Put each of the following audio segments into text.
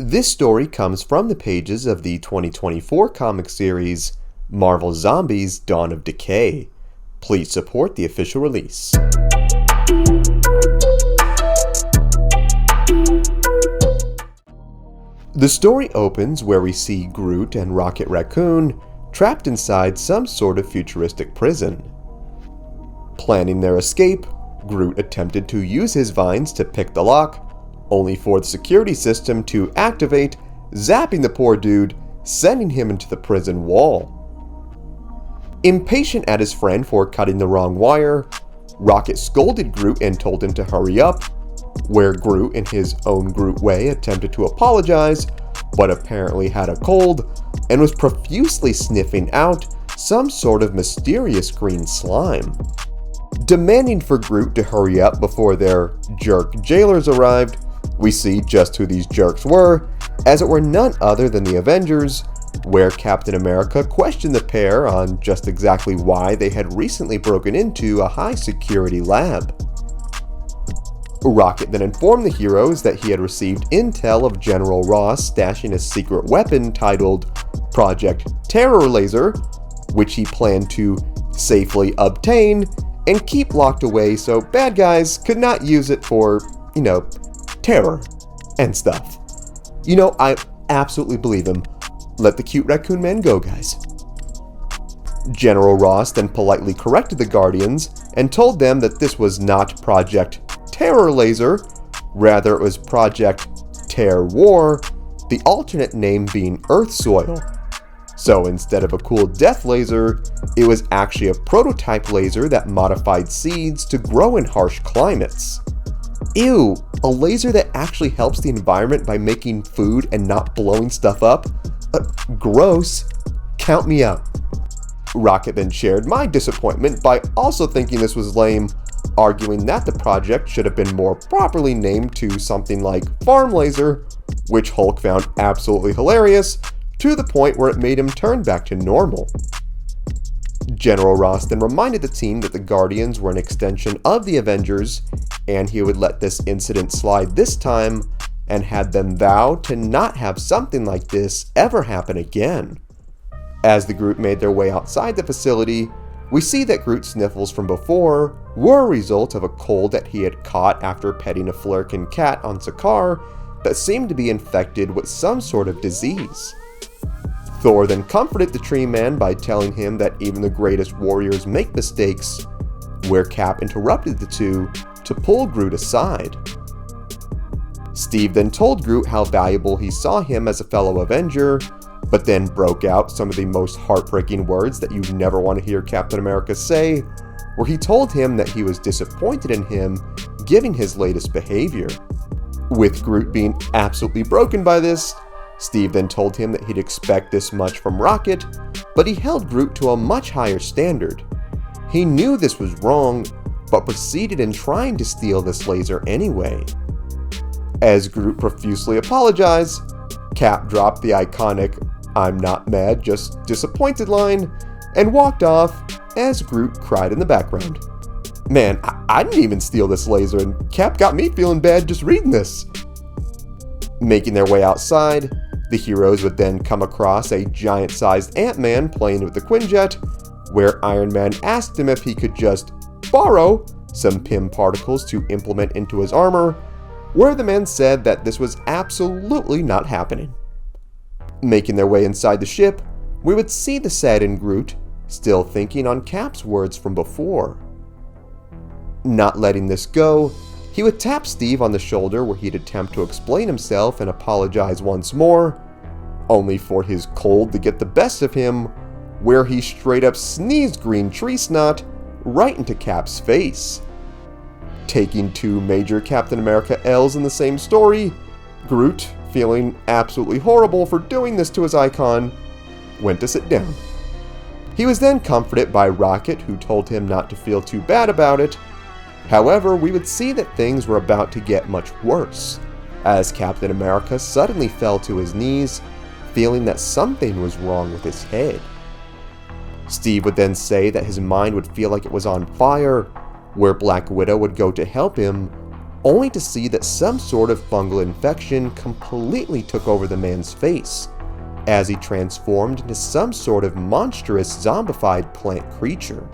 This story comes from the pages of the 2024 comic series Marvel Zombies: Dawn of Decay. Please support the official release. The story opens where we see Groot and Rocket Raccoon trapped inside some sort of futuristic prison. Planning their escape, Groot attempted to use his vines to pick the lock, only for the security system to activate, zapping the poor dude, sending him into the prison wall. Impatient at his friend for cutting the wrong wire, Rocket scolded Groot and told him to hurry up, where Groot, in his own Groot way, attempted to apologize, but apparently had a cold and was profusely sniffing out some sort of mysterious green slime. Demanding for Groot to hurry up before their jerk jailers arrived, we see just who these jerks were, as it were none other than the Avengers, where Captain America questioned the pair on just exactly why they had recently broken into a high-security lab. Rocket then informed the heroes that he had received intel of General Ross stashing a secret weapon titled Project Terror Laser, which he planned to safely obtain and keep locked away so bad guys could not use it for, terror and stuff. I absolutely believe him. Let the cute raccoon man go, guys. General Ross then politely corrected the Guardians and told them that this was not Project Terror Laser, rather it was Project Terror War, the alternate name being Earth Soil. So instead of a cool death laser, it was actually a prototype laser that modified seeds to grow in harsh climates. Ew, a laser that actually helps the environment by making food and not blowing stuff up? Gross. Count me out. Rocket then shared my disappointment by also thinking this was lame, arguing that the project should have been more properly named to something like Farm Laser, which Hulk found absolutely hilarious, to the point where it made him turn back to normal. General Ross then reminded the team that the Guardians were an extension of the Avengers, and he would let this incident slide this time, and had them vow to not have something like this ever happen again. As the group made their way outside the facility, we see that Groot's sniffles from before were a result of a cold that he had caught after petting a Flurkin cat on Sakaar that seemed to be infected with some sort of disease. Thor then comforted the Tree Man by telling him that even the greatest warriors make mistakes, where Cap interrupted the two to pull Groot aside. Steve then told Groot how valuable he saw him as a fellow Avenger, but then broke out some of the most heartbreaking words that you never want to hear Captain America say, where he told him that he was disappointed in him given his latest behavior. With Groot being absolutely broken by this, Steve then told him that he'd expect this much from Rocket, but he held Groot to a much higher standard. He knew this was wrong, but proceeded in trying to steal this laser anyway. As Groot profusely apologized, Cap dropped the iconic "I'm not mad, just disappointed" line and walked off as Groot cried in the background. Man, I didn't even steal this laser, and Cap got me feeling bad just reading this. Making their way outside, the heroes would then come across a giant-sized Ant-Man playing with the Quinjet, where Iron Man asked him if he could just borrow some Pym particles to implement into his armor, where the man said that this was absolutely not happening. Making their way inside the ship, we would see the saddened Groot, still thinking on Cap's words from before. Not letting this go, he would tap Steve on the shoulder where he'd attempt to explain himself and apologize once more, only for his cold to get the best of him, where he straight up sneezed green tree snot right into Cap's face. Taking two major Captain America L's in the same story, Groot, feeling absolutely horrible for doing this to his icon, went to sit down. He was then comforted by Rocket, who told him not to feel too bad about it. However, we would see that things were about to get much worse, as Captain America suddenly fell to his knees, feeling that something was wrong with his head. Steve would then say that his mind would feel like it was on fire, where Black Widow would go to help him, only to see that some sort of fungal infection completely took over the man's face, as he transformed into some sort of monstrous zombified plant creature.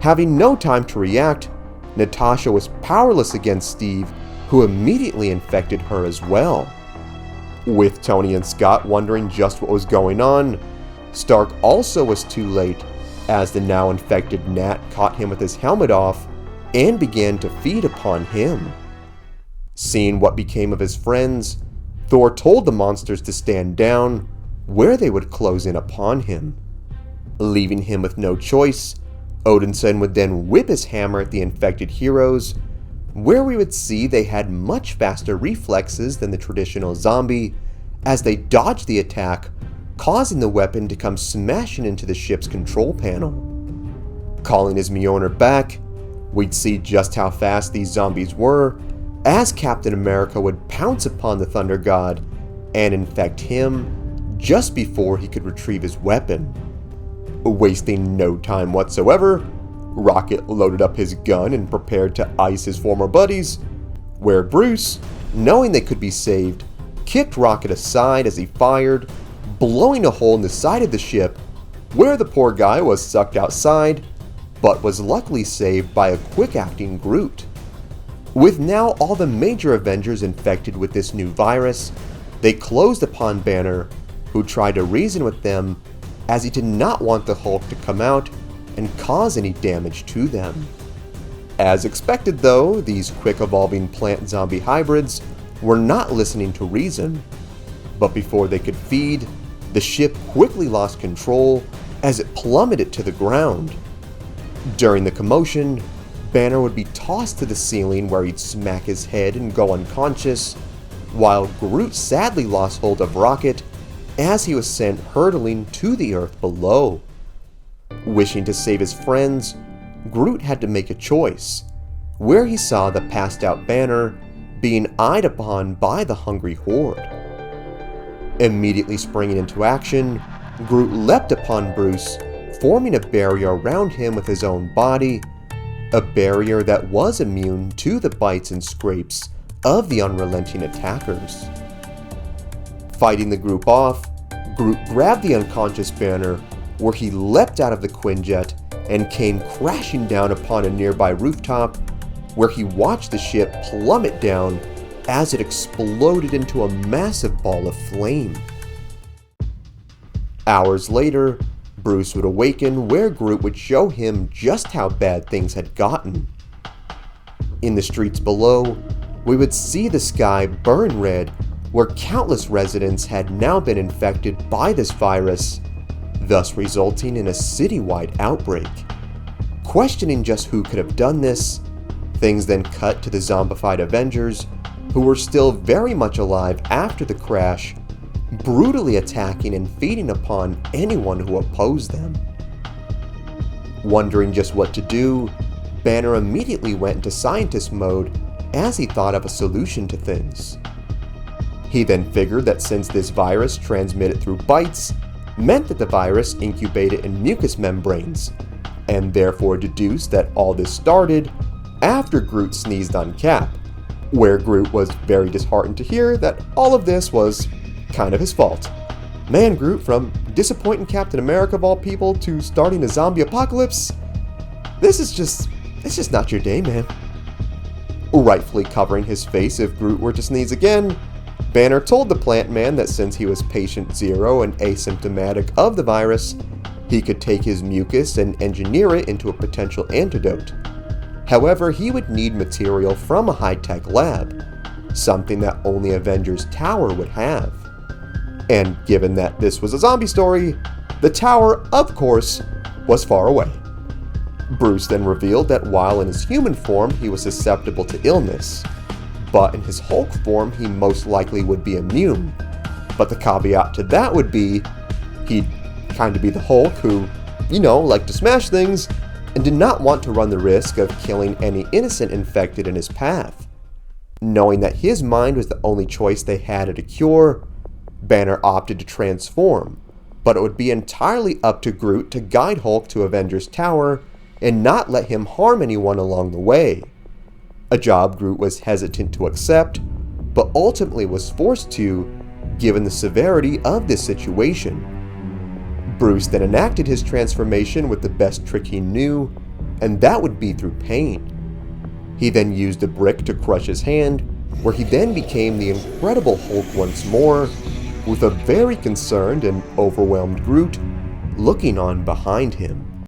Having no time to react, Natasha was powerless against Steve, who immediately infected her as well. With Tony and Scott wondering just what was going on, Stark also was too late, as the now infected Nat caught him with his helmet off and began to feed upon him. Seeing what became of his friends, Thor told the monsters to stand down, where they would close in upon him. Leaving him with no choice, Odinson would then whip his hammer at the infected heroes, where we would see they had much faster reflexes than the traditional zombie, as they dodged the attack, causing the weapon to come smashing into the ship's control panel. Calling his Mjolnir back, we'd see just how fast these zombies were, as Captain America would pounce upon the Thunder God and infect him just before he could retrieve his weapon. Wasting no time whatsoever, Rocket loaded up his gun and prepared to ice his former buddies, where Bruce, knowing they could be saved, kicked Rocket aside as he fired, blowing a hole in the side of the ship, where the poor guy was sucked outside, but was luckily saved by a quick-acting Groot. With now all the major Avengers infected with this new virus, they closed upon Banner, who tried to reason with them, as he did not want the Hulk to come out and cause any damage to them. As expected though, these quick-evolving plant-zombie hybrids were not listening to reason, but before they could feed, the ship quickly lost control as it plummeted to the ground. During the commotion, Banner would be tossed to the ceiling where he'd smack his head and go unconscious, while Groot sadly lost hold of Rocket as he was sent hurtling to the earth below. Wishing to save his friends, Groot had to make a choice, where he saw the passed out Banner being eyed upon by the hungry horde. Immediately springing into action, Groot leapt upon Bruce, forming a barrier around him with his own body, a barrier that was immune to the bites and scrapes of the unrelenting attackers. Fighting the group off, Groot grabbed the unconscious Banner, where he leapt out of the Quinjet and came crashing down upon a nearby rooftop, where he watched the ship plummet down as it exploded into a massive ball of flame. Hours later, Bruce would awaken, where Groot would show him just how bad things had gotten. In the streets below, we would see the sky burn red, where countless residents had now been infected by this virus, thus resulting in a citywide outbreak. Questioning just who could have done this, things then cut to the zombified Avengers, who were still very much alive after the crash, brutally attacking and feeding upon anyone who opposed them. Wondering just what to do, Banner immediately went into scientist mode as he thought of a solution to things. He then figured that since this virus transmitted through bites, meant that the virus incubated in mucous membranes, and therefore deduced that all this started after Groot sneezed on Cap, where Groot was very disheartened to hear that all of this was kind of his fault. Man, Groot, from disappointing Captain America of all people to starting a zombie apocalypse, it's just not your day, man. Rightfully covering his face if Groot were to sneeze again, Banner told the plant man that since he was patient zero and asymptomatic of the virus, he could take his mucus and engineer it into a potential antidote. However, he would need material from a high-tech lab, something that only Avengers Tower would have. And given that this was a zombie story, the tower, of course, was far away. Bruce then revealed that while in his human form he was susceptible to illness, but in his Hulk form he most likely would be immune. But the caveat to that would be, he'd kind of be the Hulk who, liked to smash things, and did not want to run the risk of killing any innocent infected in his path. Knowing that his mind was the only choice they had at a cure, Banner opted to transform, but it would be entirely up to Groot to guide Hulk to Avengers Tower and not let him harm anyone along the way. a job Groot was hesitant to accept, but ultimately was forced to, given the severity of this situation. Bruce then enacted his transformation with the best trick he knew, and that would be through pain. He then used a brick to crush his hand, where he then became the Incredible Hulk once more, with a very concerned and overwhelmed Groot looking on behind him.